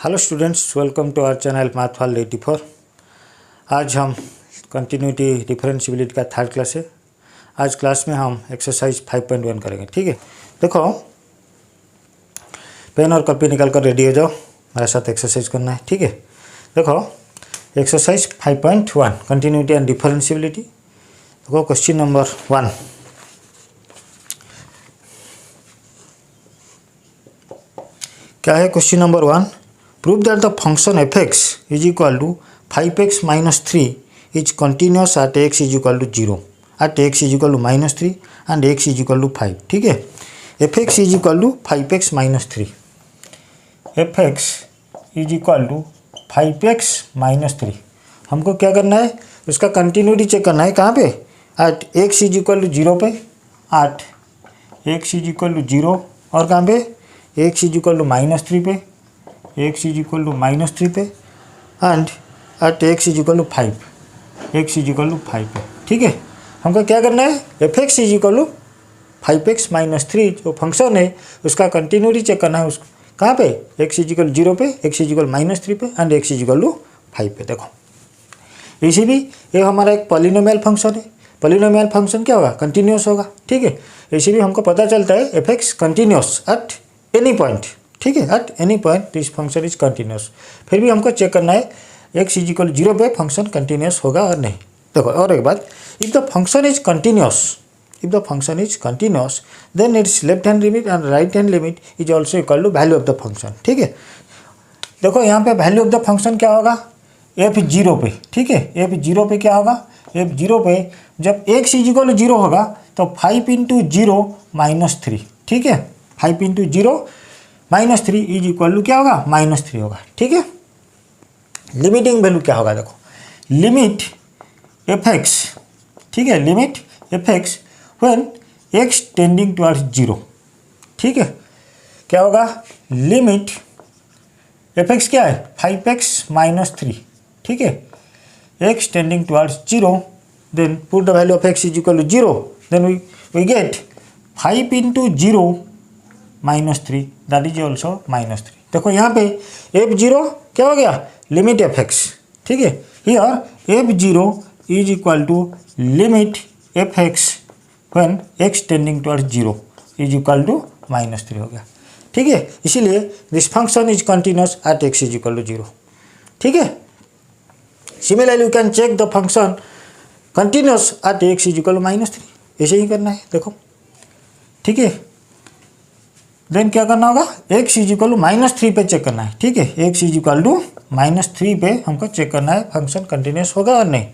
Hello students, welcome to our channel मैथफॉल 84। आज हम कंटिन्यूटी डिफरेंशिएबिलिटी का थर्ड क्लास है। आज क्लास में हम एक्सरसाइज 5.1 करेंगे। ठीक है, देखो पेन और कॉपी निकाल कर रेडी हो जाओ, मेरे साथ एक्सरसाइज करना है। ठीक है, देखो एक्सरसाइज 5.1 कंटिन्यूटी एंड डिफरेंशिएबिलिटी। देखो क्वेश्चन नंबर 1, क्या है question number 1? Prove that the function fx is equal to 5x minus 3 is continuous at x is equal to 0, at x is equal to minus 3 and x is equal to 5। ठीक है, fx is equal to 5x minus 3, fx is equal to 5x minus 3। हमको क्या करना है, उसका continuity check करना है। कहाँ पे? at x is equal to 0 पे, at x is equal to 0 और कहाँ पे? x is equal to minus 3 पे, x is equal to minus 3 पे and at x is equal to 5, x is equal to 5 पे। ठीक है, हमको क्या करना है, fx is equal to 5x minus 3 जो फंक्शन है उसका कंटिन्यूटी चेक करना है। उस कहाँ पे? x is equal to 0 पे, x is equal to minus 3 पे and x is equal to 5 पे। देखो इसी भी ये हमारा एक पॉलिनोमियल फंक्शन है। पॉलिनोमियल फंक्शन क्या होगा? कंटिन्यूस होगा। ठीक है, इसी भी हमको पता चलता है fx continuous at any point. ठीक है, eight any point this function is continuous. फिर भी हमको चेक करना है x इज इक्वल 0 पे फंक्शन कंटिन्यूस होगा और नहीं। देखो और एक बात, if the function is continuous, if the function is continuous then its left hand limit and right hand limit is also equal to value of the function. ठीक है, देखो यहाँ पे वैल्यू ऑफ द फंक्शन क्या होगा? f0 पे। ठीक है, f0 पे क्या होगा? f0 पे जब x इज इक्वल 0 होगा तो 5 इंटू 0 माइनस 3। ठीक है, 5 into 0 minus 3 is equal to क्या होगा? माइनस 3 होगा। ठीक है, लिमिटिंग वैल्यू क्या होगा? देखो लिमिट fx, ठीक है, limit fx when x tending towards 0। ठीक है, क्या होगा? लिमिट fx क्या है? 5x minus 3। ठीक है, x tending towards 0, then put the value of x is equal to 0, then we get 5 into 0 minus 3 that is also minus 3। देखो यहाँ पे f0 क्या हो गया? Limit fx। ठीक है, here f0 is equal to limit fx when x tending towards 0 is equal to minus 3 हो गया। ठीक है, इसीलिए this function is continuous at x is equal to 0। ठीक है, similarly you can check the function continuous at x is equal to minus 3। ऐसे ही करना है। देखो ठीक है, देन क्या करना होगा? x is equal to minus 3 पे चेक करना है। ठीक है, x is equal to minus 3 पे हमको चेक करना है फंक्शन कंटिन्यूस होगा और नहीं।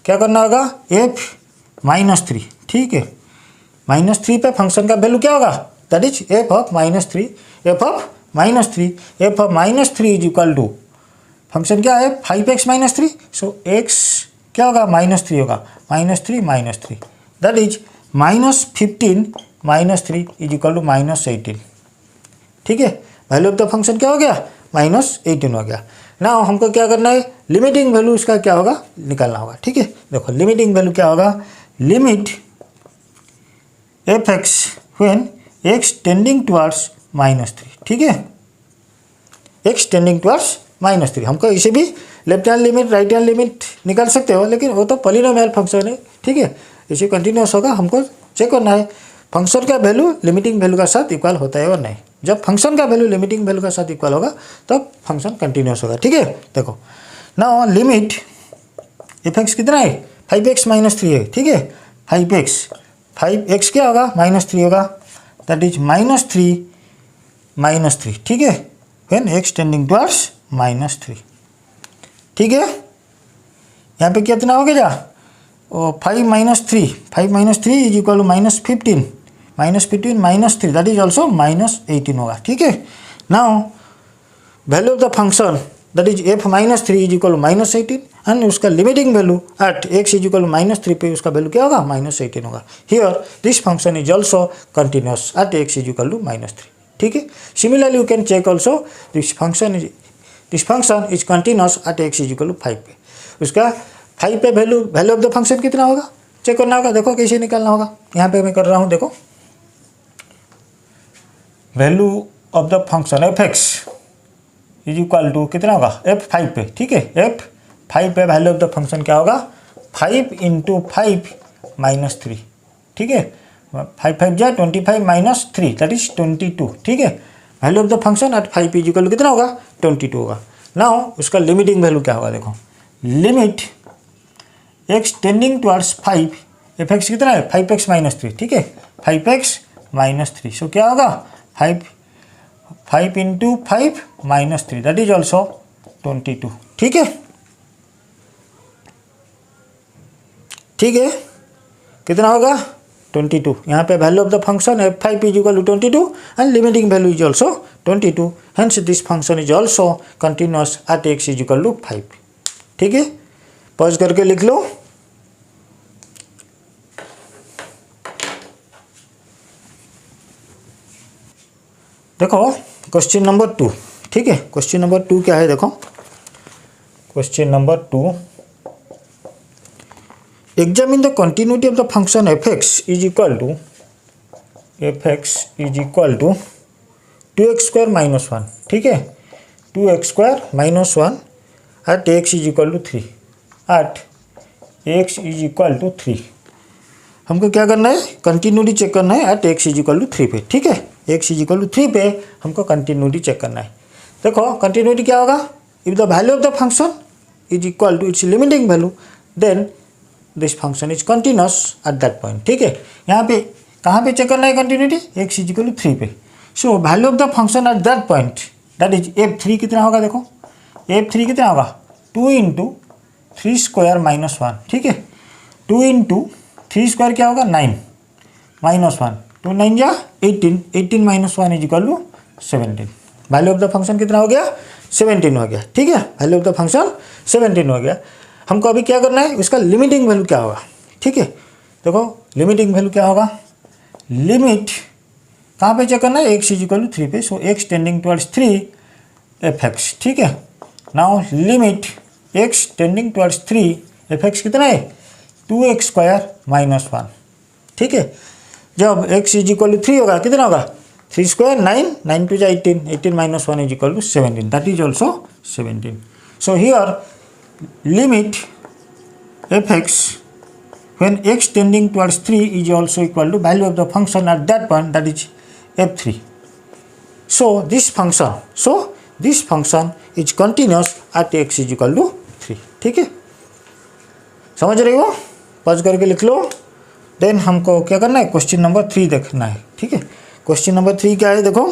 क्या करना होगा? f minus 3। ठीक है, माइनस 3 पे फंक्शन का वैल्यू क्या होगा? That is f of minus 3, f of minus 3, f of minus 3 is equal to function क्या है? 5x minus 3। सो x क्या होगा? माइनस 3 होगा, minus 3 minus 3 that is minus 15 minus 3 is equal to minus 18। ठीक है, वैल्यू ऑफ द फंक्शन क्या हो गया? माइनस 18 हो गया। नाउ हमको क्या करना है? लिमिटिंग वैल्यू इसका क्या होगा? निकालना होगा। ठीक है, देखो लिमिटिंग वैल्यू क्या होगा? Limit fx when x tending towards minus 3। ठीक है, x टेंडिंग टुवर्ड्स माइनस 3। हमको इसे भी left hand limit right hand limit निकाल सकते हो, लेकिन वो तो पॉलिनोमियल फंक्शन है। ठीक है, इसे कंटिन्यूस होगा, हमको चेक करना है फंक्शन का वैल्यू लिमिटिंग वैल्यू का साथ इक्वल होता है और नहीं। जब फंक्शन का वैल्यू लिमिटिंग वैल्यू का साथ इक्वल होगा तब फंक्शन कंटिन्यूस होगा। ठीक है, देखो नाउ लिमिट fx कितना है? 5x माइनस 3 है। ठीक है, 5x क्या होगा? माइनस 3 होगा, दैट इज माइनस 3 माइनस 3। ठीक है, when x tending towards minus 3। ठीक है, यहाँ पे कितना हो गया? 5 minus 3, 5 minus 3 is equal to minus 15, minus 15 minus 3 that is also minus 18 होगा। ठीक है, now value of the function that is f minus 3 is equal to minus 18 and उसका limiting value at x is equal to minus 3 पे उसका value क्या होगा? Minus 18 होगा। Here this function is also continuous at x is equal to minus 3। ठीक है, similarly you can check also this function is continuous at x is equal to 5 पे। उसका 5 पे वैल्यू ऑफ द फंक्शन कितना होगा? Check करना होगा। देखो कैसे निकालना होगा, यहाँ पे मैं कर रहा हूँ। देखो value of the function fx is equal to कितना होगा f5 पे, ठीक है, f5 पे वैल्यू ऑफ द फंक्शन क्या होगा 5 इंटू 5 माइनस 3, ठीक है, 5 5 जा 25 माइनस 3 दैट इज 22, ठीक है। Value of the function at 5 is equal to कितना होगा 22 होगा। नाउ उसका लिमिटिंग वैल्यू क्या होगा, देखो limit x tending towards 5 f(x) कितना है 5x माइनस 3, ठीक है, 5x माइनस 3, सो क्या होगा 5 into 5 minus 3 that is also 22, ठीक है, ठीक है, कितना होगा 22। यहाँ पे value of the function f5 is equal to 22 and limiting value is also 22, hence this function is also continuous at x is equal to 5, ठीक है। पॉज करके लिख लो। देखो क्वेश्चन नंबर 2, ठीक है, क्वेश्चन नंबर 2 क्या है, देखो question number 2, examine the continuity of the function f(x) is equal to 2x square minus 1, ठीक है, 2x square minus 1 at x is equal to 3, at x is equal to 3। हमको क्या करना है कंटिन्यूटी चेक करना है at x is equal to 3 पे, ठीक है, x इज इक्वल टू 3 पे हमको कंटिन्यूटी चेक करना है। देखो कंटिन्यूटी क्या होगा, if the value of the function is equal to its limiting value then this function is continuous at that point, ठीक है। यहाँ पे कहाँ पे चेक करना है continuity x is equal to 3 पे, so value of the function at that point that is f3 कितना होगा, देखो f3 कितना होगा 2 इंटू 3 स्क्वायर माइनस 1, ठीक है, 2 इंटू 3 स्क्वायर क्या होगा 9 माइनस 1, 2 9 जा 18, 18 minus 1 is equal to 17। Value of the function कितना हो गया 17 हो गया, ठीक है, वैल्यू ऑफ द फंक्शन 17 हो गया। हमको अभी क्या करना है उसका लिमिटिंग वैल्यू क्या होगा, ठीक है। देखो लिमिटिंग वैल्यू क्या होगा, लिमिट कहाँ पे चेक करना है x इज इक्वल टू 3 पे, सो x टेंडिंग टुवर्ड्स 3 f(x), ठीक है। Now limit x tending towards 3 f(x) कितना है 2x स्क्वायर माइनस 1, ठीक है। जब x इज इक्वल टू 3 होगा कितना होगा 3 स्क्वायर 9, 9 टू जा 18, 18 minus 1 is equal to 17, that is also 17। So here limit f(x) when x tending towards 3 is also equal to value of the function at that point, that is f3. So this function is continuous at x is equal to 3, ठीक है, समझ रही हो, pause करके लिख लो। Then हमको क्या करना है क्वेश्चन नंबर 3 देखना है, ठीक है। क्वेश्चन नंबर 3 क्या है, देखो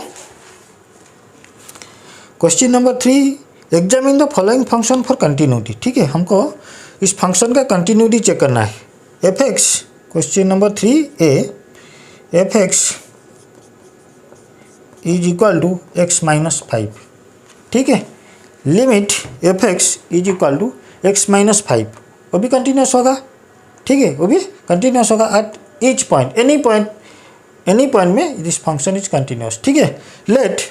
question number 3, examine the following function for continuity, ठीक है, हमको इस फंक्शन का कंटिन्यूटी चेक करना है। f(x) question number 3A f(x) is equal to x minus 5, ठीक है, limit f(x) is equal to x minus 5, वो भी कंटिन्यूस होगा, ठीक है, वो भी कंटिन्यूस होगा at each point, any point में दिस फंक्शन इज कंटिन्यूस, ठीक है। Let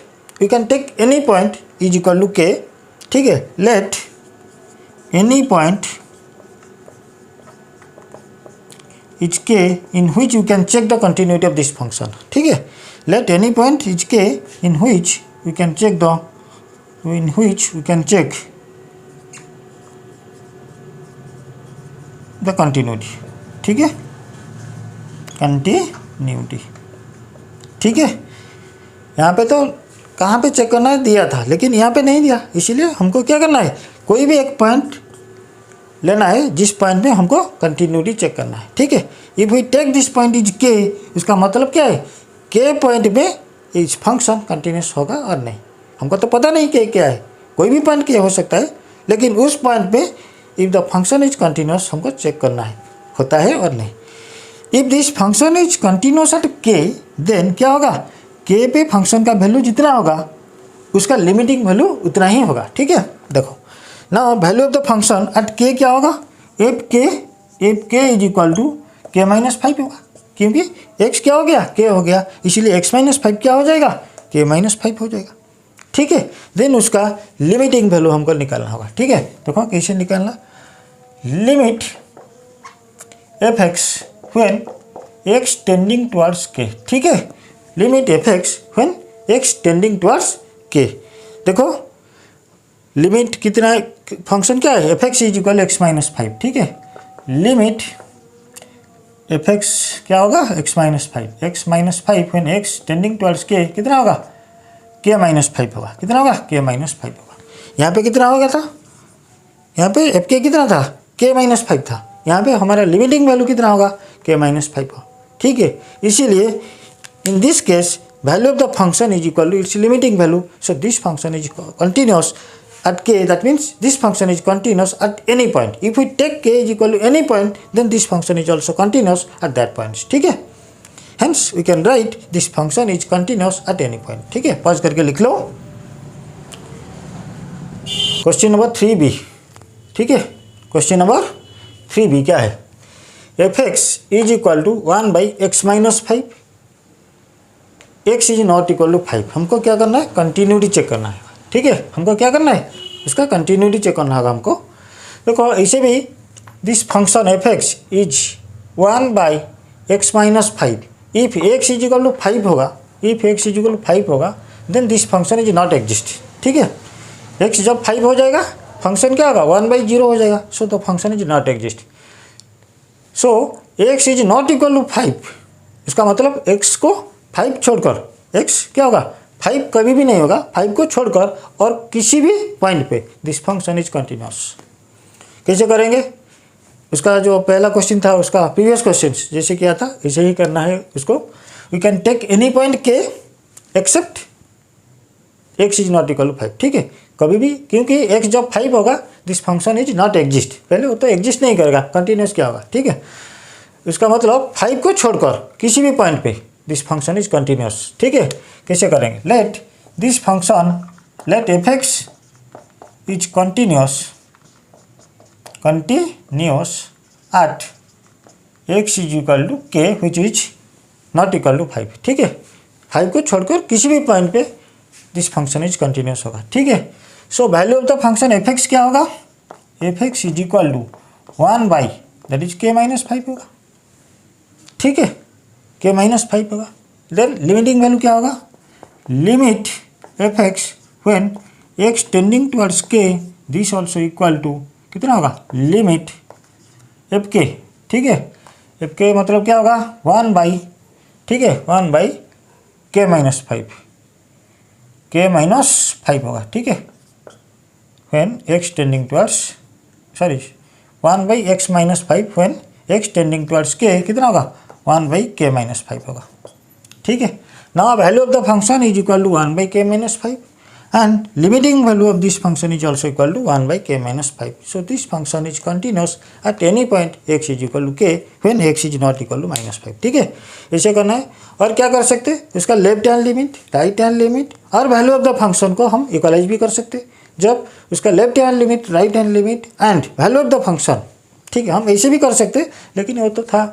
we can take any point is equal to k, ठीक है, let any point is k in which you can check the continuity of this function, ठीक है, let any point is k in which we can check the continuity, ठीक है, continuity, ठीक है। यहाँ पे तो कहाँ पे चेक करना है दिया था, लेकिन यहाँ पे नहीं दिया, इसीलिए हमको क्या करना है कोई भी एक पॉइंट लेना है जिस पॉइंट में हमको कंटिन्यूटी चेक करना है, ठीक है। If we take this point is k, उसका मतलब क्या है के पॉइंट में इस फंक्शन कंटिन्यूस होगा और नहीं, हमको तो पता नहीं के क्या है, कोई भी पॉइंट के हो सकता है, लेकिन उस पॉइंट पे if the function is continuous हमको चेक करना है होता है और नहीं। If this function is continuous eight के, देन क्या होगा के पे फंक्शन का वैल्यू जितना होगा उसका लिमिटिंग वैल्यू उतना ही होगा, ठीक है। देखो ना value of the function eight के क्या होगा F k is equal to k minus 5 होगा, क्योंकि x क्या हो गया के हो गया, इसीलिए x माइनस 5 क्या हो जाएगा के माइनस 5 हो जाएगा, ठीक है। देन उसका लिमिटिंग वैल्यू हमको निकालना होगा, ठीक है। देखो कैसे निकालना, limit f(x) when x tending towards k, ठीक है, limit f(x) when x tending towards k। देखो लिमिट कितना है, फंक्शन क्या है, f x is equal x minus five, ठीक है। लिमिट एफ एक्स क्या होगा, x minus five, x minus five when x tending towards के कितना होगा, के माइनस फाइव होगा, कितना होगा, के माइनस फाइव होगा। यहाँ पे कितना हो गया था, यहाँ पे एफ के कितना था, के माइनस फाइव था, यहाँ पे हमारा लिमिटिंग वैल्यू कितना होगा, के माइनस फाइव होगा, ठीक है। इसीलिए in this case value of the function is equal to its limiting value, so this function is continuous at k, that means this function is continuous at any point. If we take k is equal to any point, then this function is also continuous at that point, ठीक है। Hence we can write this function is continuous at any point, ठीक है। Pause करके लिख लो। Question number 3b, ठीक है। Question number 3b क्या है, f x is equal to 1 by x minus five, x is not equal to 5। हमको क्या करना है, कंटिन्यूटी चेक करना है, ठीक है। हमको क्या करना है, इसका कंटिन्यूटी चेक करना होगा हमको। देखो ऐसे भी this function f x is 1 by x minus five, if x is equal to 5 होगा, if x is equal to 5 होगा, then this function is not exist, ठीक है। एक्स जब 5 हो जाएगा, फंक्शन क्या होगा, 1/0 हो जाएगा, so the function is not exist. So x is not equal to 5, इसका मतलब एक्स को 5 छोड़कर, एक्स क्या होगा, 5 कभी भी नहीं होगा, 5 को छोड़कर और किसी भी पॉइंट पे दिस फंक्शन इज कंटिन्यूस। कैसे करेंगे, उसका जो पहला क्वेश्चन था उसका प्रीवियस क्वेश्चन जैसे किया था ऐसे ही करना है उसको। We can take any point k except x is not equal to 5, ठीक है। कभी भी, क्योंकि एक्स जब 5 होगा this function is not exist, पहले वो तो एग्जिस्ट नहीं करेगा, कंटिन्यूस क्या होगा, ठीक है। उसका मतलब 5 को छोड़कर किसी भी पॉइंट पे दिस फंक्शन इज कंटिन्यूस, ठीक है। कैसे करेंगे, let this function, let f x is continuous at x is equal to k which is not equal to 5, ठीक है। 5 को छोड़कर किसी भी पॉइंट पे दिस फंक्शन इज कंटिन्यूस होगा, ठीक है। So value of the function f x क्या होगा, f x is equal to 1 by that is k minus 5 होगा, ठीक है, के माइनस 5 होगा। देन लिमिटिंग वैल्यू क्या होगा, limit f x when x tending towards के दिस ऑल्सो इक्वल टू कितना होगा, लिमिट एफ के, ठीक है। एफ के मतलब क्या होगा, 1 बाई, ठीक है, 1 बाई के माइनस 5, के माइनस 5 होगा, ठीक है। When x tending towards, sorry 1 by x minus 5 when x tending towards के कितना होगा, 1 बाई के माइनस 5 होगा, ठीक है। Now value of the function is equal to 1 by k minus 5 and limiting value of this function is also equal to 1 by k minus 5. So this function is continuous at any point x is equal to k when x is not equal to minus 5, ठीक है। ऐसे करना है। और क्या कर सकते हैं, इसका left hand limit, right hand limit और वैल्यू ऑफ द फंक्शन को हम इक्वलाइज भी कर सकते हैं। जब उसका left hand limit, right hand limit and value of the function, ठीक है, हम ऐसे भी कर सकते हैं, लेकिन वो तो था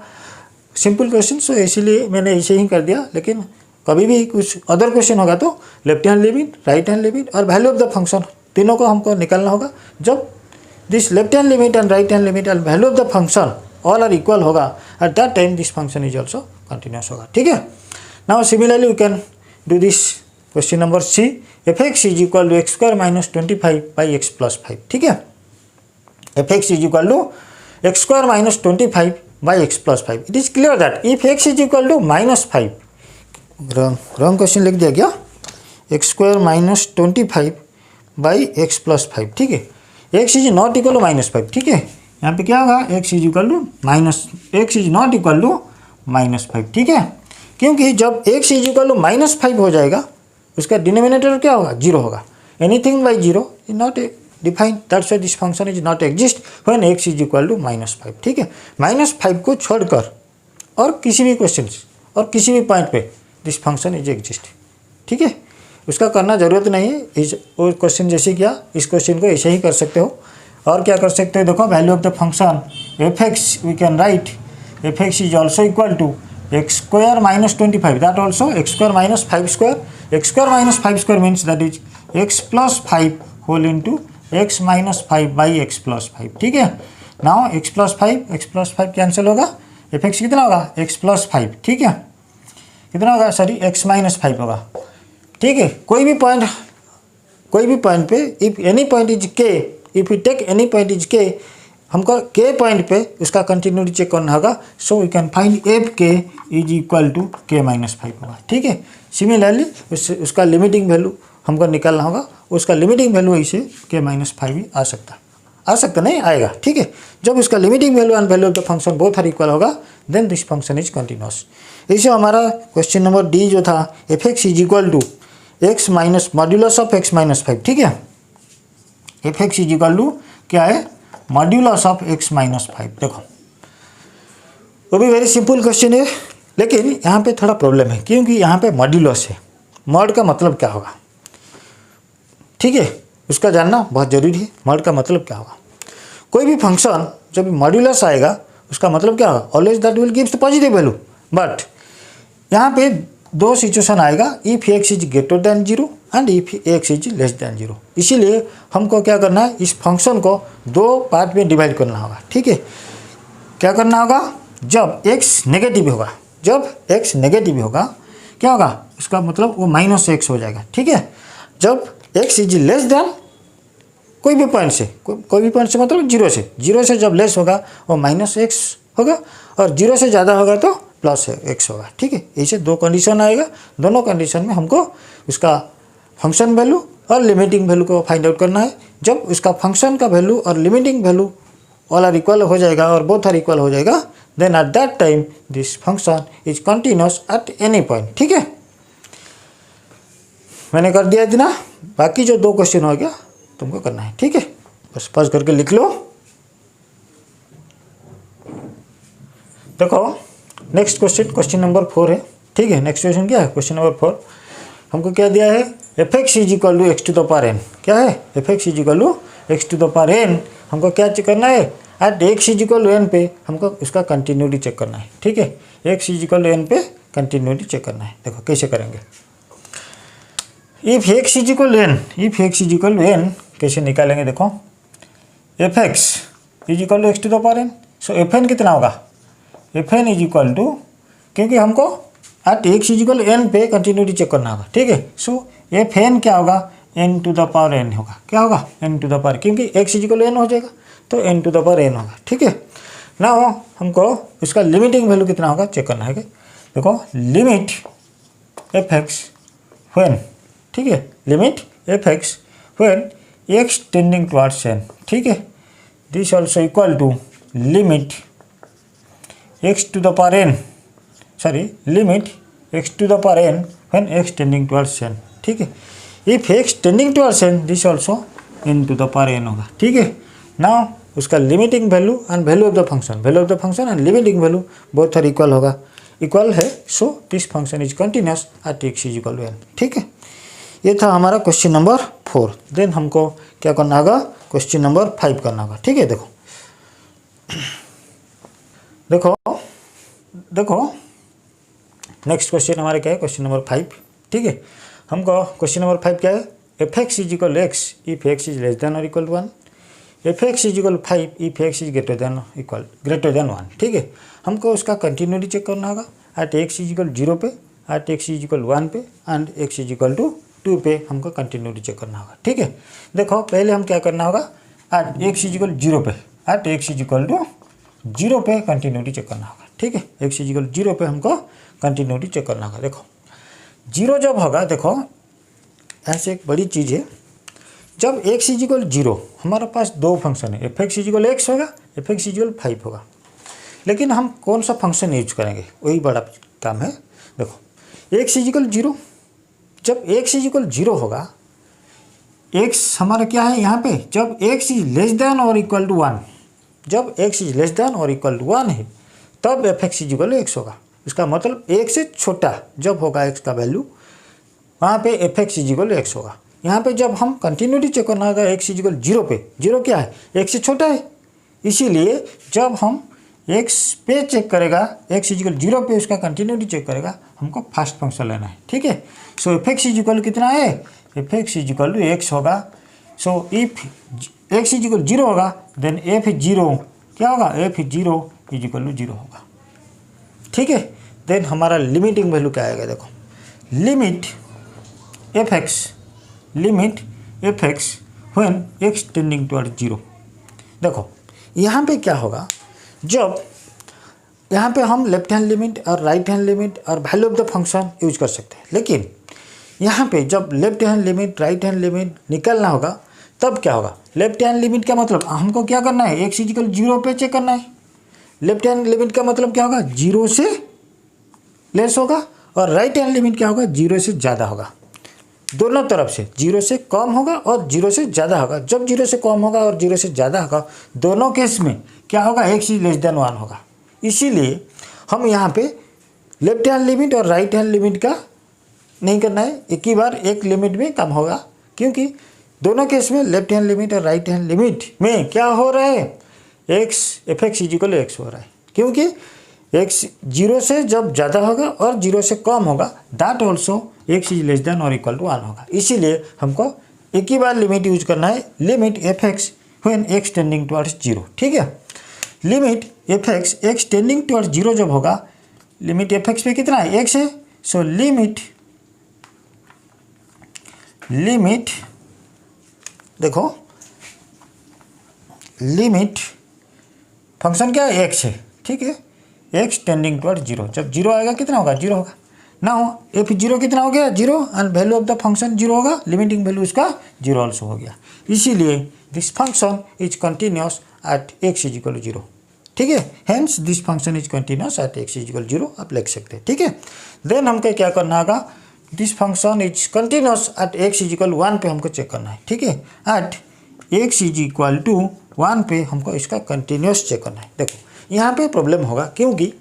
सिंपल क्वेश्चन, सो इसीलिए मैंने ऐसे ही कर दिया। लेकिन कभी भी कुछ अदर क्वेश्चन होगा तो left hand limit, right hand limit और वैल्यू ऑफ द फंक्शन तीनों को हमको निकालना होगा। जब this left hand limit and right hand limit and value of the function all are equal होगा, at that time this function is also continuous होगा, ठीक है। Now similarly we can do this question number c, f x is equal to x square minus 25 by x plus 5, ठीक है। F x is equal to x square minus 25 by x plus 5। It is clear that if x is equal to minus 5, wrong question लिख दिया क्या, x square minus 25 by x plus 5, ठीक है। X is not equal to minus 5, ठीक है। यहाँ पे क्या होगा, x is equal to minus, x is not equal to minus 5, ठीक है। क्योंकि जब x is equal to minus 5 हो जाएगा, उसका डिनोमिनेटर क्या होगा, 0 होगा। Anything by 0 is not defined, that's why this function is not exist when x is equal to minus 5, ठीक है। माइनस 5 को छोड़कर और किसी भी क्वेश्चन और किसी भी पॉइंट पे दिस फंक्शन इज एग्जिस्ट, ठीक है। उसका करना ज़रूरत नहीं है, इस वो क्वेश्चन जैसे किया इस क्वेश्चन को ऐसे ही कर सकते हो। और क्या कर सकते हो, देखो value of the function f x we can write f x is also equal to x square minus 25, that also x square minus 5 square, x square minus 5 square means that is x plus 5 whole into x minus 5 by x plus 5, ठीक है। Now x plus 5 cancel होगा, f x कितना होगा, x plus 5, ठीक है। कितना होगा, sorry x minus 5 होगा, ठीक है। कोई भी पॉइंट कोई भी पॉइंट पे if any point is k, if you take any point is k, हमको के पॉइंट पे उसका कंटिन्यूटी चेक करना होगा। So we can find f k is equal to k minus 5 होगा। ठीक है, सिमिलरली उसका लिमिटिंग वैल्यू हमको निकालना होगा, उसका लिमिटिंग वैल्यू ऐसे के माइनस 5 ही आ सकता नहीं आएगा। ठीक है, जब उसका limiting value and value of the function both are equal होगा then this function is continuous. इसे हमारा क्वेश्चन नंबर डी जो था f x is equal to x minus modulus of x minus 5। ठीक है, f x is equal to क्या है, modulus of x minus 5। देखो वो भी वेरी सिंपल क्वेश्चन है, लेकिन यहाँ पे थोड़ा प्रॉब्लम है क्योंकि यहाँ पे मॉड्यूलस है। मॉड का मतलब क्या होगा, ठीक है, उसका जानना बहुत जरूरी है। मॉड का मतलब क्या होगा, कोई भी फंक्शन जब मॉड्यूलस आएगा उसका मतलब क्या होगा, always that will gives the positive value. But यहाँ पे दो सिचुएशन आएगा, if x is greater then 0 and if x is less then 0। इसीलिए हमको क्या करना है, इस फंक्शन को दो पार्ट में डिवाइड करना होगा। ठीक है, क्या करना होगा, जब x नेगेटिव होगा, जब x नेगेटिव होगा क्या होगा, उसका मतलब वो माइनस एक्स हो जाएगा। ठीक है, जब x इज लेस देन कोई भी पॉइंट से, कोई भी पॉइंट से मतलब 0 से जब लेस होगा वो माइनस एक्स होगा, और 0 से ज़्यादा होगा तो प्लस एक्स होगा। ठीक है, ऐसे दो कंडीशन आएगा, दोनों कंडीशन में हमको उसका फंक्शन वैल्यू और लिमिटिंग वैल्यू को फाइंड आउट करना है। जब उसका फंक्शन का वैल्यू और limiting value all are equal हो जाएगा और बोथ आर इक्वल हो जाएगा, then at that time this function is continuous at any point. ठीक है, मैंने कर दिया इतना, बाकी जो दो क्वेश्चन हो गया तुमको करना है। ठीक है, बस पॉज करके लिख लो। देखो नेक्स्ट क्वेश्चन, क्वेश्चन नंबर 4 है। ठीक है, नेक्स्ट क्वेश्चन क्या है, क्वेश्चन नंबर 4 हमको क्या दिया है, f x is equal to x to the power n. क्या है, f x is equal to x to the power n. हमको क्या चेक करना है, at x is equal to n पे हमको उसका कंटिन्यूटी चेक करना है। ठीक है, x is equal to n पे कंटिन्यूटी चेक करना है। देखो कैसे करेंगे, if x is equal to n, if x is equal to N कैसे निकालेंगे, देखो f x is equal to x to the power n. So f n कितना होगा, f n is equal to, क्योंकि हमको at x is equal n पे continuity check करना होगा। ठीक है, सो एफ एन क्या होगा, n to the power n होगा। क्या होगा, एन टू द पावर, क्योंकि एक्स इज इक्वल एन हो जाएगा तो n to the power n होगा। ठीक है, ना हमको इसका लिमिटिंग वैल्यू कितना होगा चेक करना है। देखो लिमिट एफ एक्स व्हेन, ठीक है, limit f x when x tending towards n. ठीक है, this also equal to limit x to the power n, sorry limit x to the power n when x tending towards n. ठीक है, if x tending towards n this also n to the power n होगा। ठीक है, now उसका limiting value and value of the function, value of the function and limiting value both are equal होगा, equal है। So this function is continuous at x is equal to n. ठीक है, ये था हमारा क्वेश्चन नंबर 4। देन हमको क्या करना होगा, क्वेश्चन नंबर 5 करना होगा। ठीक है, देखो देखो देखो नेक्स्ट क्वेश्चन हमारे क्या है, क्वेश्चन नंबर 5। ठीक है, हमको क्वेश्चन नंबर 5 क्या है, f x is equal x if x is less than और equal to 1, f x is equal 5 if x is greater than 1। ठीक है, हमको उसका कंटिन्यूटी चेक करना होगा एट एक्स इज इक्वल 0 पे, एट एक्स इज इक्वल 1 पे and x is equal to 2 पे हमको कंटिन्यूटी चेक करना होगा। ठीक है, देखो पहले हम क्या करना होगा, एट एक्स इज इक्वल 0 पे, at x is equal to 0 पे कंटिन्यूटी चेक करना होगा। ठीक है, एक्स इज इक्वल 0 पे हमको कंटिन्यूटी चेक करना होगा। देखो 0 जब होगा, देखो ऐसे एक बड़ी चीज़ है, जब एक्स इज इक्वल 0 हमारे पास दो फंक्शन है, f x is equal x होगा, एफ एक्स इज इक्वल 5 होगा, लेकिन हम कौन सा फंक्शन यूज करेंगे वही बड़ा काम है। देखो एक्स इज इक्वल 0, जब एक्स इज इक्वल 0 होगा, एक्स हमारा क्या है यहाँ पे, जब एक्स इज लेस देन और इक्वल टू 1, जब एक्स इज लेस देन और इक्वल टू 1 है तब F x is equal x होगा। इसका मतलब एक से छोटा जब होगा एक्स का वैल्यू, वहाँ पे f x is equal x होगा। यहाँ पे जब हम कंटिन्यूटी चेक करना होगा एक्स इज इक्वल 0 पे, 0 क्या है, एक्स से छोटा है, इसीलिए जब हम एक्स पे चेक करेगा, एक्स इज इक्वल 0 पे उसका कंटिन्यूटी चेक करेगा, हमको फर्स्ट फंक्शन लेना है। ठीक है, so f x is equal कितना है, f x is equal to x होगा। So if x is equal 0 होगा देन एफ 0 क्या होगा, एफ 0 इज इक्वल टू 0 होगा। ठीक है, देन हमारा लिमिटिंग वैल्यू क्या आएगा, देखो limit f x, limit f x when x tending toward zero. देखो यहाँ पे क्या होगा, जब यहाँ पे हम लेफ्ट हैंड लिमिट और राइट हैंड लिमिट और value of the function use कर सकते हैं, लेकिन यहाँ पे जब left hand limit right hand limit निकालना होगा तब क्या होगा, लेफ्ट हैंड लिमिट का मतलब हमको क्या करना है, एक्स इक्वल जीरो पे चेक करना है। लेफ्ट हैंड लिमिट का मतलब क्या होगा, जीरो से लेस होगा, और राइट हैंड लिमिट क्या होगा, जीरो से ज़्यादा होगा। दोनों तरफ से जीरो से कम होगा और जीरो से ज़्यादा होगा। जब जीरो से कम होगा और जीरो से ज़्यादा होगा, दोनों केस में क्या होगा, x is less then one होगा। इसीलिए हम यहाँ पे लेफ्ट हैंड लिमिट और राइट हैंड लिमिट का नहीं करना है, एक ही बार एक लिमिट में कम होगा, क्योंकि दोनों केस में लेफ्ट हैंड लिमिट और राइट हैंड लिमिट में क्या हो रहा है, x f x is equal x हो रहा है, क्योंकि एक्स जीरो से जब ज़्यादा होगा और जीरो से कम होगा, that also x is less than और इक्वल टू वन होगा। इसीलिए हमको एक ही बार लिमिट यूज करना है, limit f x when x tending towards zero. ठीक है, limit f x tending towards zero जब होगा, लिमिट एफ एक्स पे कितना है, एक्स है, सो लिमिट देखो, लिमिट फंक्शन क्या है, एक्स है, ठीक है, एक्स टेंडिंग टुवर्ड्स जीरो, जब जीरो आएगा कितना होगा, जीरो होगा। नाउ एफ जीरो कितना हो गया, zero, and value of the function zero होगा, लिमिटिंग वैल्यू उसका जीरो ऑल्सो हो गया। इसीलिए this function is continuous at x is equal to zero. ठीक है, hence this function is continuous at x is equal to zero आप लिख सकते हैं। ठीक है, देन हमको क्या करना होगा, this function is continuous at x is equal one पे हमको चेक करना है। ठीक है, at x is equal to one पे हमको इसका कंटिन्यूस चेक करना है। देखो यहाँ पे प्रॉब्लम होगा, क्योंकि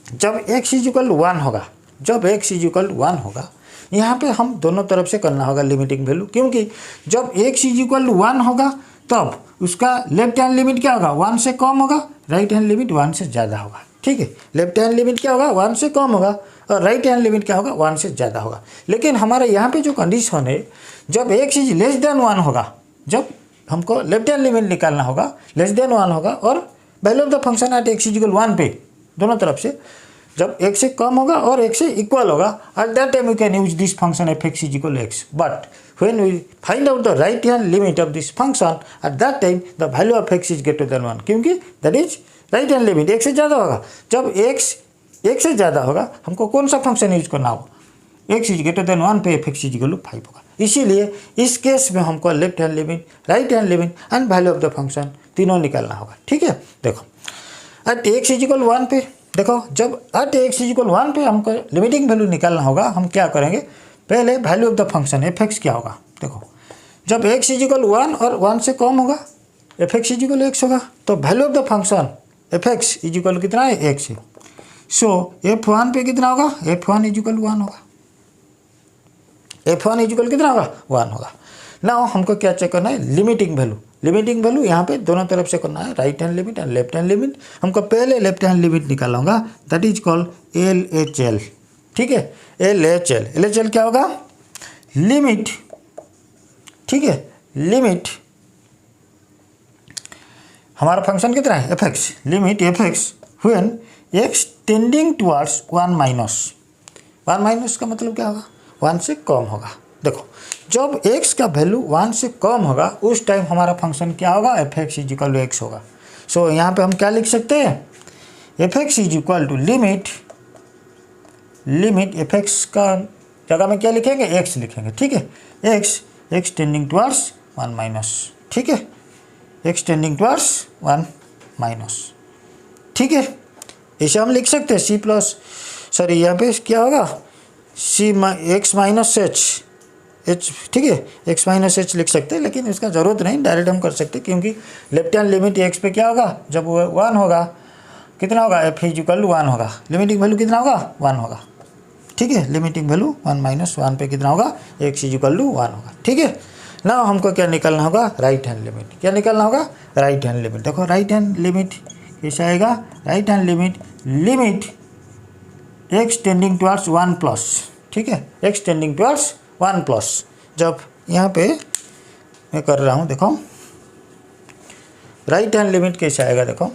जब एक्स इज इक्वल वन होगा, जब एक्स इज इक्वल वन होगा, यहाँ पे हम दोनों तरफ से करना होगा लिमिटिंग वैल्यू, क्योंकि जब एक्स इज इक्वल वन होगा तब उसका लेफ्ट हैंड लिमिट क्या होगा, वन से कम होगा, राइट हैंड लिमिट वन से ज़्यादा होगा। ठीक है, लेफ्ट हैंड लिमिट क्या होगा, वन से कम होगा, और राइट हैंड लिमिट क्या होगा, वन से ज़्यादा होगा। लेकिन हमारे यहाँ पे जो कंडीशन है, जब x is less then one होगा, जब हमको लेफ्ट हैंड लिमिट निकालना होगा, लेस देन वन होगा, और value of the function eight x is equal one पे दोनों तरफ से जब एक से कम होगा और एक से इक्वल होगा, at that time we can use this function f x is equal x. But when we find out the right hand limit of this function, at that time the value of x is greater than one, क्योंकि that is right hand limit एक से ज़्यादा होगा। जब x एक से ज़्यादा होगा, हमको कौन सा फंक्शन यूज करना होगा, x is greater than one पे f x is equal to 5 होगा। इसीलिए इस केस में हमको left hand limit, right hand limit and value of the function तीनों निकालना होगा। ठीक है, देखो at x is equal one पे, देखो जब at x is equal one पे हमको लिमिटिंग वैल्यू निकालना होगा, हम क्या करेंगे, पहले value of the function f x क्या होगा, देखो जब एक्स इज इक्वल वन और वन से कम होगा, f x is equal x होगा, तो value of the function f x is equal कितना है, एक्स है। सो एफ वन पे कितना होगा, F one is equal one होगा, एफ वन इज इक्वल कितना होगा, वन होगा। नाउ हमको क्या चेक करना है, लिमिटिंग वैल्यू। लिमिटिंग वैल्यू यहाँ पे दोनों तरफ से करना है, right hand limit and left hand limit. हमको पहले लेफ्ट हैंड लिमिट निकालना होगा, that is called L H L. ठीक है, एल एच एल क्या होगा, लिमिट, ठीक है, लिमिट हमारा फंक्शन कितना है, f x, limit f x when x tending towards one minus का मतलब क्या होगा, वन से कम होगा। देखो जब x का वैल्यू वन से कम होगा, उस टाइम हमारा फंक्शन क्या होगा, f x is equal to x होगा। सो यहाँ पे हम क्या लिख सकते हैं, f x is equal to limit f x का जगह में क्या लिखेंगे, एक्स लिखेंगे। ठीक है, x tending towards one minus, ठीक है, x tending towards one minus. ठीक है, इसे हम लिख सकते हैं सी प्लस, सॉरी यहाँ पे क्या होगा, सी एक्स माइनस एच, ठीक है, एक्स माइनस एच लिख सकते हैं, लेकिन इसका ज़रूरत नहीं, डायरेक्ट हम कर सकते हैं, क्योंकि लेफ्ट हैंड लिमिट एक्स पे क्या होगा, जब वो वन होगा, कितना होगा, f is equal to one होगा, लिमिटिंग वैल्यू कितना होगा, वन होगा। ठीक है, limiting value one minus one पे कितना होगा, x is equal to one होगा। ठीक है, ना हमको क्या निकालना होगा, राइट हैंड लिमिट। क्या निकालना होगा, राइट हैंड लिमिट। देखो राइट हैंड लिमिट कैसा आएगा, right hand limit x tending towards one plus, ठीक है, x tending towards one plus. जब यहाँ पे मैं कर रहा हूँ, देखो राइट हैंड लिमिट कैसे आएगा, देखो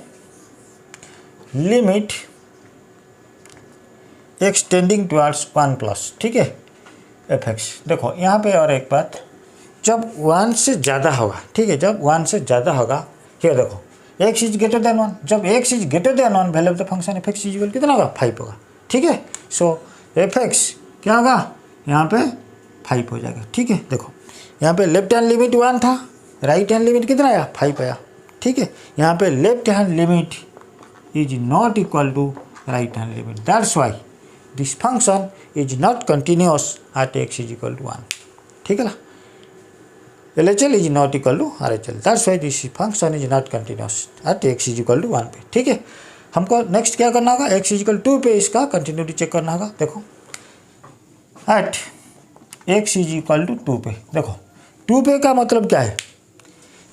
limit x tending towards one plus, ठीक है, एफ एक्स। देखो यहाँ पे और एक बात, जब 1 से ज़्यादा होगा, ठीक है, जब 1 से ज़्यादा होगा, ये देखो x इज ग्रेटर देन 1, जब x is greater than 1 value of the function f x equal कितना होगा 5 होगा, ठीक है। सो एफ एक्स क्या होगा यहाँ पे 5 हो जाएगा, ठीक है। देखो यहाँ पे लेफ्ट हैंड लिमिट 1 था, राइट हैंड लिमिट कितना आया 5 आया, ठीक है। यहाँ पे left hand limit is not equal to right hand limit, that's why this function is not continuous at x is equal to 1, ठीक है ना। LHL is not equal to RHL. That's why this function is not continuous at x is equal to 1 पे, ठीक है। हमको next क्या करना होगा, x is equal 2 पे इसका कंटिन्यूटी चेक करना होगा। देखो eight x is equal to 2 पे, देखो 2 पे का मतलब क्या है,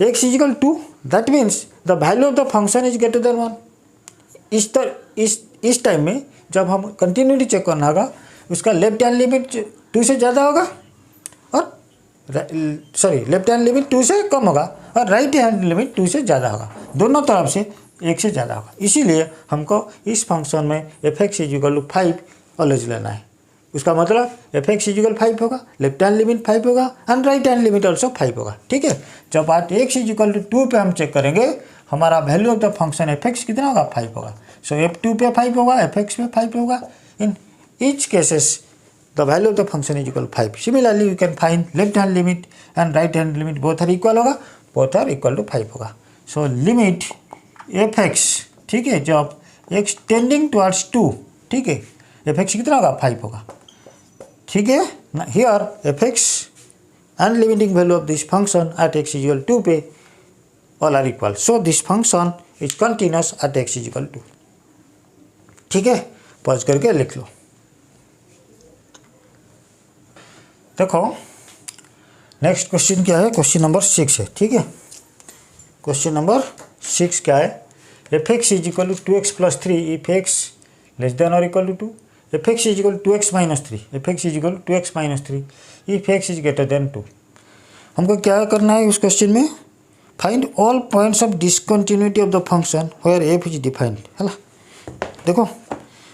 x is equal to 2, that means the value of the function is greater than 1। इस टाइम में जब हम कंटिन्यूटी चेक करना होगा, उसका लेफ्ट हैंड लिमिट 2 से ज़्यादा होगा और लेफ्ट हैंड लिमिट 2 से कम होगा और राइट हैंड लिमिट 2 से ज़्यादा होगा, दोनों तरफ से 1 से ज़्यादा होगा। इसीलिए हमको इस फंक्शन में f x is equal to 5 always लेना है। उसका मतलब एफ एक्स इज इक्वल 5 होगा, लेफ्ट हैंड लिमिट 5 होगा and right hand limit also 5 होगा, ठीक है। जब at x is equal to 2 पे हम चेक करेंगे, हमारा value of the function f x कितना होगा 5 होगा। सो एफ 2 पे 5 होगा, एफ एक्स पे 5 होगा। In each cases the value of the function is equal to 5. Similarly, you can find left hand limit and right hand limit both are equal होगा, both are equal to 5 होगा। So limit fx, ठीक है, जब x tending towards 2, ठीक है, fx कितना होगा 5 होगा, ठीक है। Here fx and limiting value of this function at x is equal to 2 पे all are equal. So this function is continuous at x is equal to, ठीक है। पॉज करके लिख लो। देखो नेक्स्ट क्वेश्चन क्या है, क्वेश्चन नंबर 6 है, ठीक है। क्वेश्चन नंबर 6 क्या है, f x is equal to 2x plus 3 if x less than और equal to 2, f x is equal to 2x minus 3, f x is equal to 2x minus 3 if x is greater than 2। हमको क्या करना है उस question में, find all points of discontinuity of the function where f is defined, है ना। देखो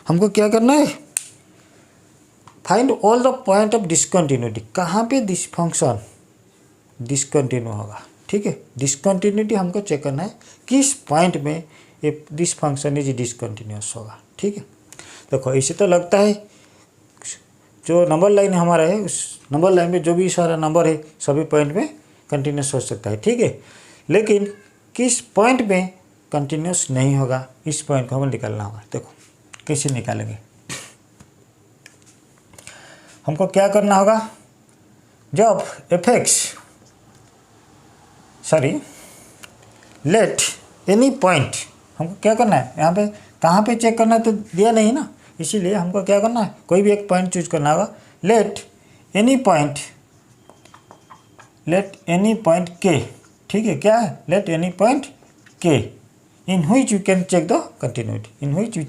हमको क्या करना है, find all the point of discontinuity, कहाँ पे दिस फंक्शन डिसकंटिन्यू होगा, ठीक है। डिसकंटिन्यूटी हमको चेक करना है किस पॉइंट में दिस फंक्शन इज डिसकंटिन्यूअस होगा, ठीक है। देखो इसे तो लगता है जो नंबर लाइन हमारा है, उस नंबर लाइन में जो भी सारा नंबर है सभी पॉइंट में कंटिन्यूस हो सकता है, ठीक है। लेकिन किस पॉइंट में कंटिन्यूस नहीं होगा, इस पॉइंट को हमें निकालना होगा। देखो कैसे निकालेंगे, हमको क्या करना होगा, जब F x late any point, हमको क्या करना है यहाँ पे, कहाँ पे चेक करना है तो दिया नहीं ना, इसीलिए हमको क्या करना है, कोई भी एक पॉइंट चूज करना होगा। लेट एनी पॉइंट के, ठीक है, क्या है, let any point k in which you can check the continuity, in which we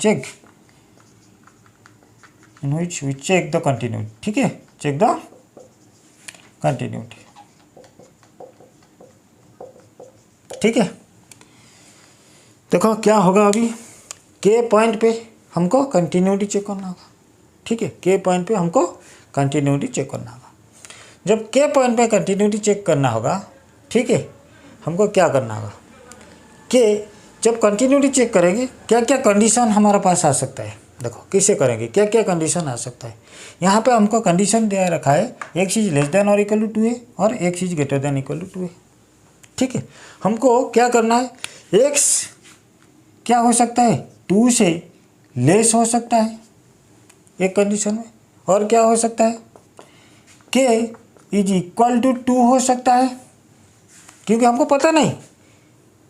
check the continuity, ठीक है, चेक द कंटिन्यूटी, ठीक है। देखो क्या होगा, अभी के पॉइंट पे हमको कंटिन्यूटी चेक करना होगा, ठीक है। के पॉइंट पे हमको कंटिन्यूटी चेक करना होगा। जब के पॉइंट पे कंटिन्यूटी चेक करना होगा, ठीक है, हमको क्या करना होगा, के जब कंटिन्यूटी चेक करेंगे क्या क्या कंडीशन हमारे पास आ सकता है। देखो कैसे करेंगे, क्या क्या कंडीशन आ सकता है। यहाँ पे हमको कंडीशन दिया रखा है एक्स इज लेस देन और इक्वल टू 2 है और x is greater than equal to 2 है, ठीक है। हमको क्या करना है, एक्स क्या हो सकता है 2 से लेस हो सकता है एक कंडीशन में, और क्या हो सकता है के इज इक्वल टू 2 हो सकता है, क्योंकि हमको पता नहीं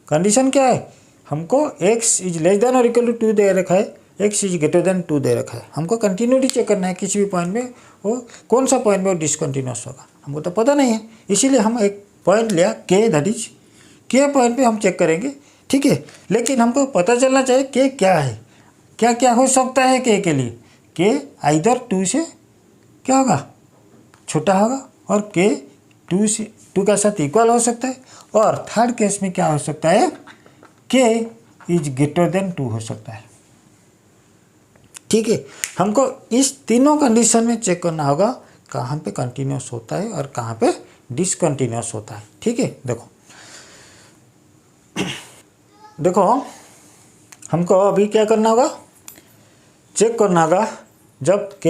कंडीशन क्या है। हमको एक्स इज लेस देन और इक्वल टू 2 दे रखा है, एक्स इज ग्रेटर देन 2 दे रखा है। हमको कंटिन्यूटी चेक करना है किसी भी पॉइंट में, वो कौन सा पॉइंट में वो डिसकंटिन्यूअस होगा, हमको तो पता नहीं है। इसीलिए हम एक पॉइंट लिया के, दैट इज के पॉइंट पे हम चेक करेंगे, ठीक है। लेकिन हमको पता चलना चाहिए के क्या है, क्या क्या हो सकता है के लिए। के आइदर 2 से क्या होगा छोटा होगा, और के 2 का साथ इक्वल हो सकता है, और थर्ड केस में क्या हो सकता है, के इज ग्रेटर देन 2 हो सकता है, ठीक है। हमको इस तीनों कंडीशन में चेक करना होगा कहाँ पे कंटिन्यूस होता है और कहाँ पे डिसकंटिन्यूअस होता है। ठीक है, देखो देखो हमको अभी क्या करना होगा, चेक करना होगा जब k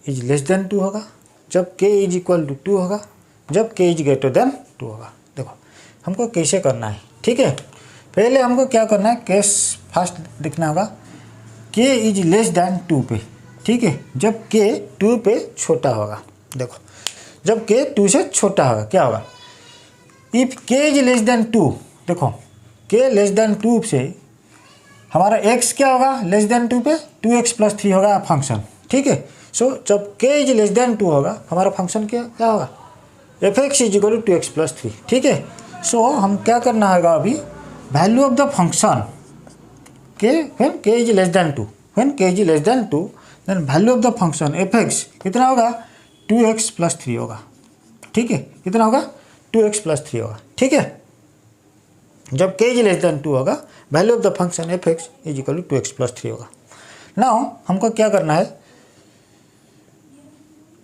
इज लेस देन 2 होगा, जब k इज इक्वल टू 2 होगा, जब k इज ग्रेटर देन 2 होगा। देखो हमको कैसे करना है। ठीक है, पहले हमको क्या करना है, केस फर्स्ट लिखना होगा k इज लेस देन 2 पे। ठीक है, जब k 2 पे छोटा होगा, देखो जब k 2 से छोटा होगा क्या होगा, if k is less than 2, देखो k लेस देन 2 से हमारा x क्या होगा, लेस देन 2 पे 2x प्लस 3 होगा फंक्शन। ठीक है, सो जब k इज लेस देन 2 होगा हमारा फंक्शन क्या होगा, f(x) is equal to 2x plus 3। ठीक है, सो हम क्या करना होगा अभी, value of the function k when k is less than 2, when k is less than 2 then value of the function f(x) कितना होगा, 2x प्लस 3 होगा। ठीक है, कितना होगा, 2x प्लस 3 होगा। ठीक है, जब k इज लेस देन 2 होगा value of the function f(x) is equal to 2x plus 3 होगा। नाउ हमको क्या करना है,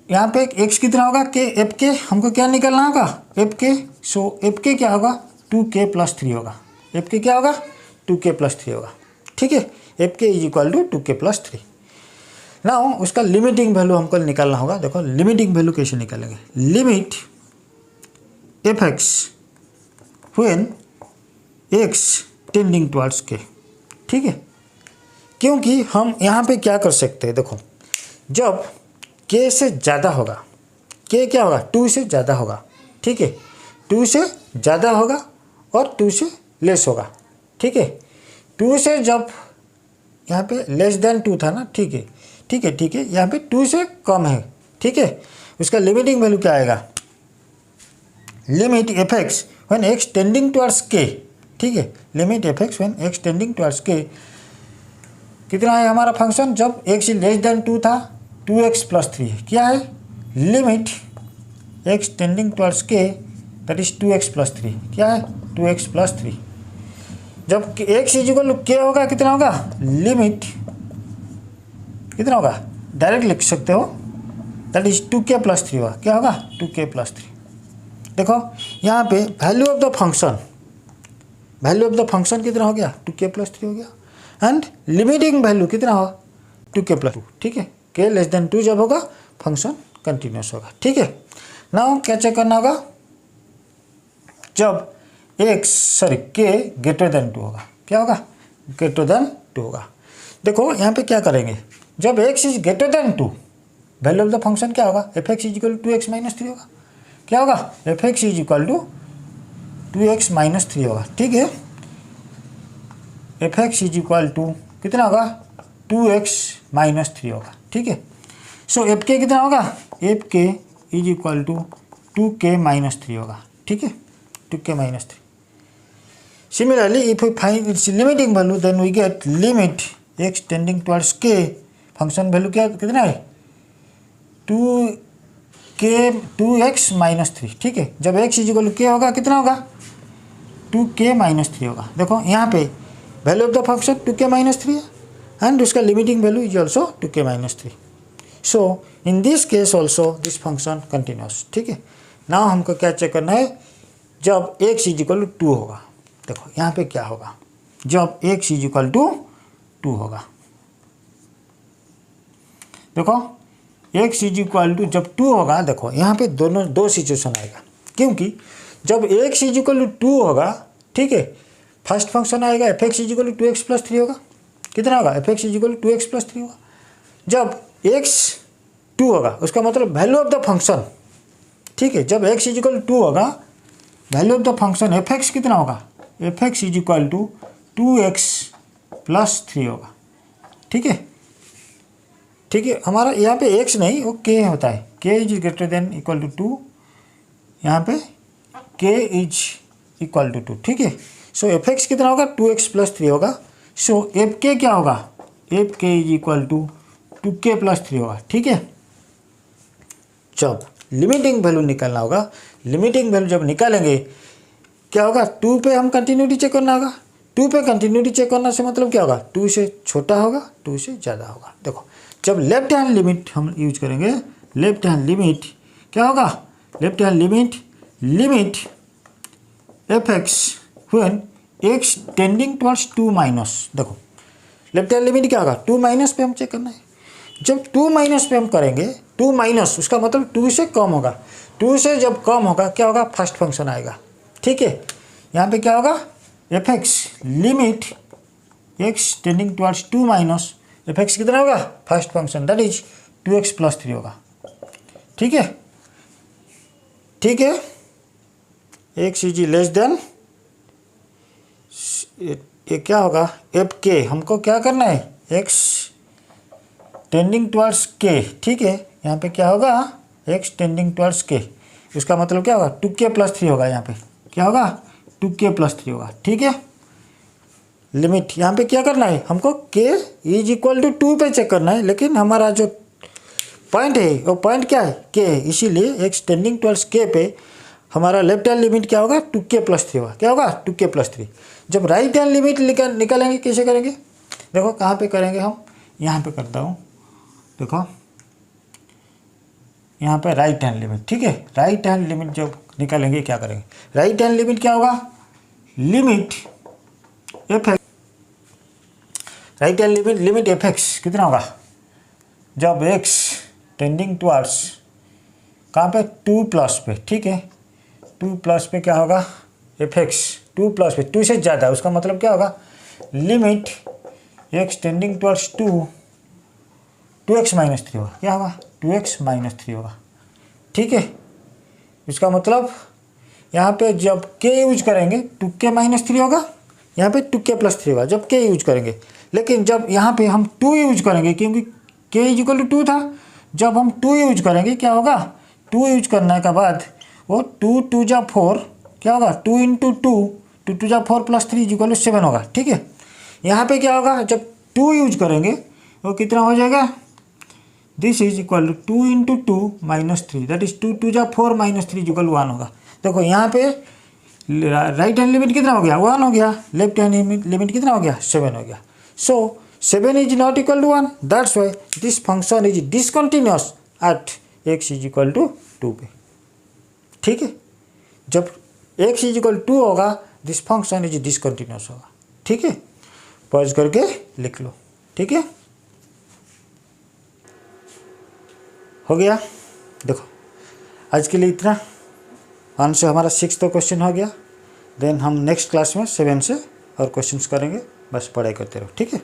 यहाँ पे x कितना होगा, k f(k) हमको क्या निकालना होगा, f(k), सो f(k) क्या होगा, 2k प्लस 3 होगा, f(k) क्या होगा, 2k प्लस 3 होगा। ठीक है, f(k) is equal to 2k plus 3। Now उसका लिमिटिंग वैल्यू हमको निकालना होगा। देखो लिमिटिंग वैल्यू कैसे निकालेंगे, limit f(x) when x tending towards k। ठीक है, क्योंकि हम यहाँ पे क्या कर सकते हैं, देखो जब k से ज़्यादा होगा, k क्या होगा, 2 से ज़्यादा होगा। ठीक है, 2 से ज़्यादा होगा और 2 से लेस होगा। ठीक है, 2 से जब यहाँ पे लेस देन 2 था ना, ठीक है ठीक है ठीक है, यहाँ पे 2 से कम है। ठीक है, उसका लिमिटिंग वैल्यू क्या आएगा, limit f(x) when x tending towards k। ठीक है, limit f(x) when x tending towards k कितना है हमारा फंक्शन, जब x लेस देन 2 था 2x प्लस 3 है, क्या है, limit x tending towards k that is 2x plus 3, क्या है, 2x प्लस 3। जब x is equal to k होगा कितना होगा, लिमिट कितना होगा, डायरेक्ट लिख सकते हो, दैट इज 2k प्लस 3 होगा, क्या होगा, 2k प्लस 3। देखो यहाँ पे value of the function, value of the function कितना हो गया, 2k प्लस 3 हो गया, एंड लिमिटिंग वैल्यू कितना होगा, 2k प्लस 2। ठीक है, k लेस देन 2 जब होगा फंक्शन कंटिन्यूस होगा। ठीक है, नाउ क्या चेक करना होगा, जब k ग्रेटर देन 2 होगा, क्या होगा, ग्रेटर देन 2 होगा। देखो यहाँ पे क्या करेंगे, जब x is greater than 2 value of the function क्या होगा, f(x) is equal to 2x minus 3 होगा, क्या होगा, f(x) is equal to 2x minus 3 होगा। ठीक है, f(x) इज इक्वल टू कितना होगा, 2x माइनस 3 होगा। ठीक है, सो f(k) कितना होगा, f(k) is equal to 2k minus 3 होगा। ठीक है, 2k minus 3। Similarly if we find its limiting value then we get limit x tending towards k, function value क्या कितना है, 2x माइनस 3। ठीक है, जब x is equal to k होगा कितना होगा, 2k माइनस 3 होगा। देखो यहाँ पे value of the function 2k minus 3 है एंड उसका limiting value is also 2k minus 3। So in this case also this function continuous. ठीक है, नाउ हमको क्या चेक करना है, जब x इज इक्वल टू 2 होगा, देखो यहाँ पे क्या होगा, जब x इज इक्वल टू 2 होगा, देखो x इज इक्वल टू जब 2 होगा, देखो यहाँ पे दो सिचुएशन आएगा, क्योंकि जब x इज इक्वल टू 2 होगा, ठीक है, फर्स्ट फंक्शन आएगा f(x) is equal to 2x plus 3 होगा, कितना होगा, f(x) is equal to 2x plus 3 होगा। जब x 2 होगा उसका मतलब वैल्यू ऑफ द फंक्शन, ठीक है, जब x इज इक्वल टू 2 होगा value of the function f(x) कितना होगा, f(x) is equal to 2x plus 3 होगा। ठीक है ठीक है, हमारा यहाँ पे x नहीं वो k होता है, k is greater than equal to 2, यहाँ पे k इज इक्वल टू 2। ठीक है, सो f(x) कितना होगा, 2x प्लस 3 होगा। सो f(k) क्या होगा, f(k) is equal to 2k plus 3 होगा। ठीक है, जब लिमिटिंग वैल्यू निकालना होगा, लिमिटिंग वैल्यू जब निकालेंगे क्या होगा, 2 पे हम कंटिन्यूटी चेक करना होगा। 2 पे कंटिन्यूटी चेक करना से मतलब क्या होगा, 2 से छोटा होगा 2 से ज़्यादा होगा। देखो जब लेफ्ट हैंड लिमिट हम यूज करेंगे, लेफ्ट हैंड लिमिट क्या होगा, left hand limit limit f x when x tending towards 2 minus. देखो लेफ्ट हैंड लिमिट क्या होगा, 2 माइनस पे हम चेक करना है। जब 2 माइनस पे हम करेंगे, 2 माइनस उसका मतलब 2 से कम होगा, 2 से जब कम होगा क्या होगा, फर्स्ट फंक्शन आएगा। ठीक है, यहाँ पे क्या होगा, f x limit x tending towards 2 minus F x कितना होगा, first function that is 2x + 3 होगा। ठीक है, ठीक है, एक्स इज लेस देन ये क्या होगा, एफ के, हमको क्या करना है, एक्स टेंडिंग टुवर्ड्स के। ठीक है, यहाँ पे क्या होगा, एक्स टेंडिंग टुवर्ड्स के, उसका मतलब क्या होगा, 2k + 3 होगा। यहाँ पे क्या होगा, 2k + 3 होगा। ठीक है, लिमिट यहाँ पे क्या करना है, हमको k = 2 पे चेक करना है, लेकिन हमारा जो पॉइंट है वो पॉइंट क्या है, k, इसीलिए एक्स टेंडिंग टुवर्ड्स k पे हमारा लेफ्ट हैंड लिमिट क्या होगा, 2k + 3 होगा। क्या होगा, 2k + 3। जब राइट हैंड लिमिट निकालेंगे कैसे करेंगे, देखो कहाँ पे करेंगे हम, यहाँ पे करता हूँ, देखो यहाँ पे राइट हैंड लिमिट। ठीक है, राइट हैंड लिमिट जब निकालेंगे क्या करेंगे, राइट हैंड लिमिट क्या होगा, limit f x, right hand limit f x कितना होगा, जब एक्स टेंडिंग टुवर्ड्स कहाँ पे, 2+ पे। ठीक है, 2+ पे क्या होगा, एफ एक्स 2+ पे, 2 से ज़्यादा, उसका मतलब क्या होगा, limit x tending towards 2x - 3 होगा। क्या होगा, 2x - 3 होगा। ठीक है, इसका मतलब यहाँ पे जब k यूज करेंगे 2k - 3 होगा, यहाँ पे 2k + 3 होगा जब k यूज करेंगे। लेकिन जब यहाँ पे हम 2 यूज करेंगे, क्योंकि k = 2 था, जब हम 2 यूज करेंगे क्या होगा, 2 यूज करने के बाद वो 2 × 2 = 4, क्या होगा, 2 × 2 2 × 2 = 4 + 3 = 7 होगा। ठीक है, यहाँ पे क्या होगा, जब 2 यूज करेंगे वो कितना हो जाएगा, this is equal to 2 × 2 - 3, that is 2 × 2 = 4 - 3 = 1 होगा। देखो यहाँ पे राइट हैंड लिमिट कितना हो गया, 1 हो गया, लेफ्ट हैंड लिमिट कितना हो गया, 7 हो गया। So 7 is not equal to 1, that's why this function is discontinuous at x = 2 पे। ठीक है, जब x = 2 होगा दिस फंक्शन इज डिसकंटिन्यूअस होगा। ठीक है, पॉज करके लिख लो। ठीक है, हो गया। देखो आज के लिए इतना, 1 से हमारा 6th क्वेश्चन हो गया। देन हम नेक्स्ट क्लास में 7 से और क्वेश्चंस करेंगे। बस पढ़ाई करते रहो। ठीक है।